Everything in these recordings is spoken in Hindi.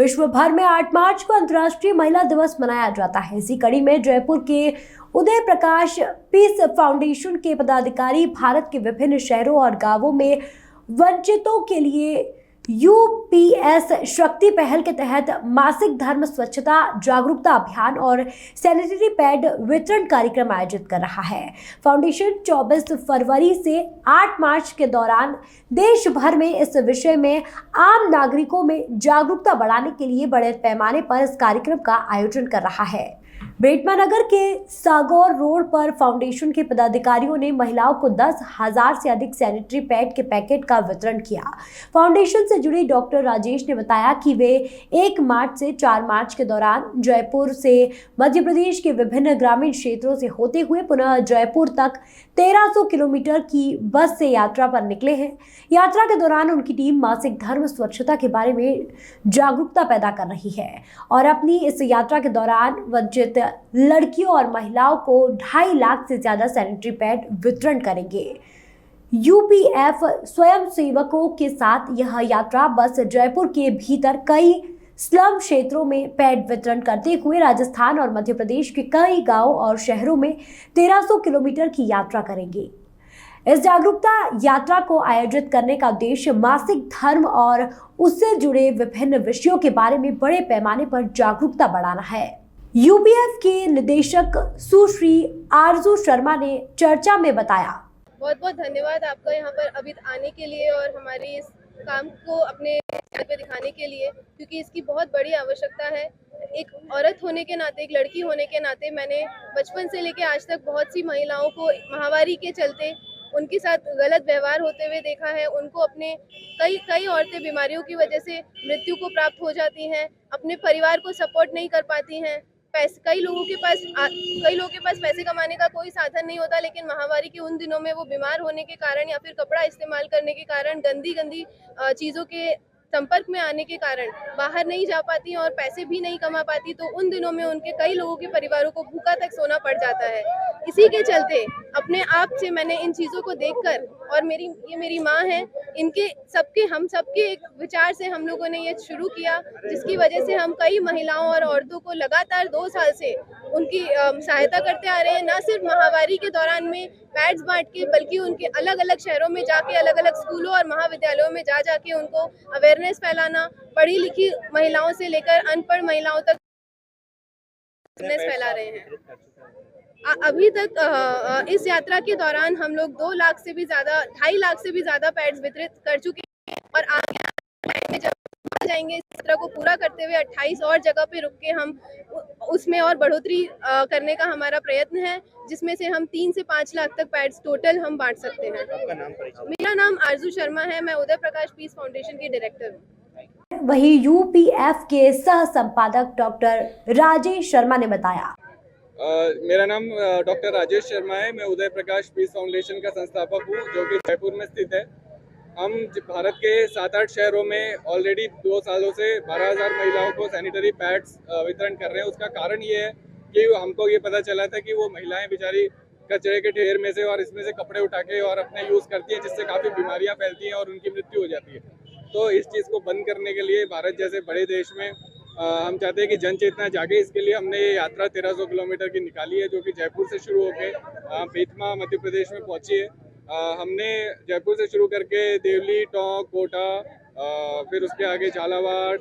विश्व भर में 8 मार्च को अंतर्राष्ट्रीय महिला दिवस मनाया जाता है। इसी कड़ी में जयपुर के उदय प्रकाश पीस फाउंडेशन के पदाधिकारी भारत के विभिन्न शहरों और गांवों में वंचितों के लिए यूपीएस शक्ति पहल के तहत मासिक धर्म स्वच्छता जागरूकता अभियान और सैनिटरी पैड वितरण कार्यक्रम आयोजित कर रहा है। फाउंडेशन 24 फरवरी से 8 मार्च के दौरान देश भर में इस विषय में आम नागरिकों में जागरूकता बढ़ाने के लिए बड़े पैमाने पर इस कार्यक्रम का आयोजन कर रहा है। बेटमा नगर के सागौर रोड पर फाउंडेशन के पदाधिकारियों ने महिलाओं को 10,000 से अधिक सैनिटरी पैड के पैकेट का वितरण किया। फाउंडेशन से जुड़ी डॉक्टर राजेश ने बताया कि वे 1 मार्च से 4 मार्च के दौरान जयपुर से मध्य प्रदेश के विभिन्न ग्रामीण क्षेत्रों से होते हुए पुनः जयपुर तक 1300 किलोमीटर की बस से यात्रा पर निकले हैं। यात्रा के दौरान उनकी टीम मासिक धर्म स्वच्छता के बारे में जागरूकता पैदा कर रही है और अपनी इस यात्रा के दौरान वंचित लड़कियों और महिलाओं को 2.5 लाख से ज्यादा सैनिटरी पैड वितरण करेंगे। यूपीएफ स्वयंसेवकों के साथ यह यात्रा बस जयपुर के भीतर कई स्लम क्षेत्रों में पैड वितरण करते हुए राजस्थान और मध्य प्रदेश के कई गांवों और शहरों में 1300 किलोमीटर की यात्रा करेंगे। इस जागरूकता यात्रा को आयोजित करने का उद्देश्य मासिक धर्म और उससे जुड़े विभिन्न विषयों के बारे में बड़े पैमाने पर जागरूकता बढ़ाना है। यूपीएफ के निदेशक सुश्री आरजू शर्मा ने चर्चा में बताया। बहुत बहुत धन्यवाद आपका यहाँ पर अभी आने के लिए और हमारे इस काम को अपने चैनल पे दिखाने के लिए, क्योंकि इसकी बहुत बड़ी आवश्यकता है। एक औरत होने के नाते, एक लड़की होने के नाते मैंने बचपन से लेकर आज तक बहुत सी महिलाओं को महामारी के चलते उनके साथ गलत व्यवहार होते हुए देखा है। उनको अपने कई औरतें बीमारियों की वजह से मृत्यु को प्राप्त हो जाती हैं, अपने परिवार को सपोर्ट नहीं कर पाती हैं। कई लोगों के पास पैसे कमाने का कोई साधन नहीं होता, लेकिन महामारी के उन दिनों में वो बीमार होने के कारण या फिर कपड़ा इस्तेमाल करने के कारण गंदी चीज़ों के संपर्क में आने के कारण बाहर नहीं जा पाती और पैसे भी नहीं कमा पाती, तो उन दिनों में उनके कई लोगों के परिवारों को भूखा तक सोना पड़ जाता है। इसी के चलते अपने आप से मैंने इन चीज़ों को देखकर, और ये मेरी माँ है, हम सबके एक विचार से हम लोगों ने ये शुरू किया, जिसकी वजह से हम कई महिलाओं और औरतों को लगातार 2 साल से उनकी सहायता करते आ रहे हैं। न सिर्फ महामारी के दौरान में पैड्स बांट के, बल्कि उनके अलग अलग शहरों में जाके, अलग अलग स्कूलों और महाविद्यालयों में जाके उनको अवेयरनेस फैलाना, पढ़ी लिखी महिलाओं से लेकर अनपढ़ महिलाओं तक अवेयरनेस फैला रहे हैं। अभी तक इस यात्रा के दौरान हम लोग 2 लाख से भी ज्यादा, 2.5 लाख से भी ज्यादा पैड्स वितरित कर चुके हैं और आगे जब जाएंगे इस यात्रा को पूरा करते हुए 28 और जगह पे रुक के हम उसमें और बढ़ोतरी करने का हमारा प्रयत्न है, जिसमें से हम 3 से 5 लाख तक पैड्स टोटल हम बांट सकते हैं। मेरा नाम आरजू शर्मा है, मैं उदय प्रकाश पीस फाउंडेशन की डायरेक्टर हूँ। वहीं यूपीएफ के सह संपादक डॉक्टर राजेश शर्मा ने बताया। मेरा नाम डॉक्टर राजेश शर्मा है। मैं उदय प्रकाश पीस फाउंडेशन का संस्थापक हूँ, जो कि जयपुर में स्थित है। हम भारत के 7-8 शहरों में ऑलरेडी 2 सालों से 12,000 महिलाओं को सैनिटरी पैड्स वितरण कर रहे हैं। उसका कारण ये है कि हमको ये पता चला था कि वो महिलाएं बेचारी कचरे के ढेर में से और इसमें से कपड़े उठा के और अपने यूज़ करती हैं, जिससे काफ़ी बीमारियां फैलती हैं और उनकी मृत्यु हो जाती है। तो इस चीज़ को बंद करने के लिए भारत जैसे बड़े देश में हम चाहते हैं कि जन चेतना जागे। इसके लिए हमने ये यात्रा 1300 किलोमीटर की निकाली है, जो कि जयपुर से शुरू होकर बेतमा मध्य प्रदेश में पहुंची है। हमने जयपुर से शुरू करके देवली, टोंक, कोटा, फिर उसके आगे झालावाड़,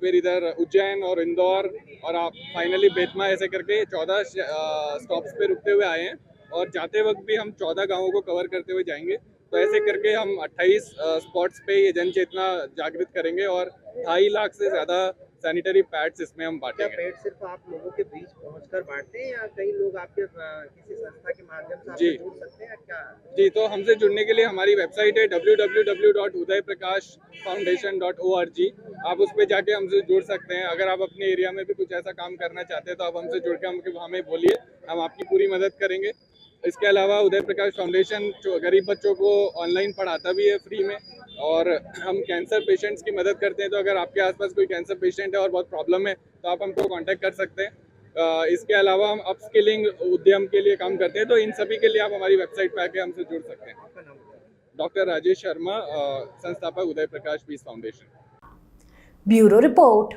फिर इधर उज्जैन और इंदौर, और आप फाइनली बेतमा, ऐसे करके 14 स्टॉप्स पे रुकते हुए आए हैं। और जाते वक्त भी हम 14 गाँवों को कवर करते हुए जाएंगे। तो ऐसे करके हम 28 स्पॉट्स पे ये जन चेतना जागृत करेंगे और 2.5 लाख से ज़्यादा सैनिटरी पैड्स इसमें हम बांटेंगे। पैड सिर्फ आप लोगों के बीच पहुंचकर बांटते हैं या कई लोग आपके किसी संस्था के माध्यम से आपसे जुड़ सकते हैं क्या? जी, तो हमसे जुड़ने के लिए हमारी वेबसाइट है www.udayprakash.foundation.org। आप उस पर जाके हमसे जुड़ सकते हैं। अगर आप अपने एरिया में भी कुछ ऐसा काम करना चाहते हैं तो आप हमसे जुड़ के हमें बोलिए, हम आपकी पूरी मदद करेंगे। इसके अलावा उदय प्रकाश फाउंडेशन गरीब बच्चों को ऑनलाइन पढ़ाता भी है फ्री में, और हम कैंसर पेशेंट्स की मदद करते हैं। तो अगर आपके आसपास कोई कैंसर पेशेंट है और बहुत प्रॉब्लम है तो आप हमको कांटेक्ट कर सकते हैं। इसके अलावा हम अपस्किलिंग उद्यम के लिए काम करते हैं। तो इन सभी के लिए आप हमारी वेबसाइट पर आके हमसे जुड़ सकते हैं। डॉक्टर राजेश शर्मा, संस्थापक Uday Prakash peace foundation. Bureau report.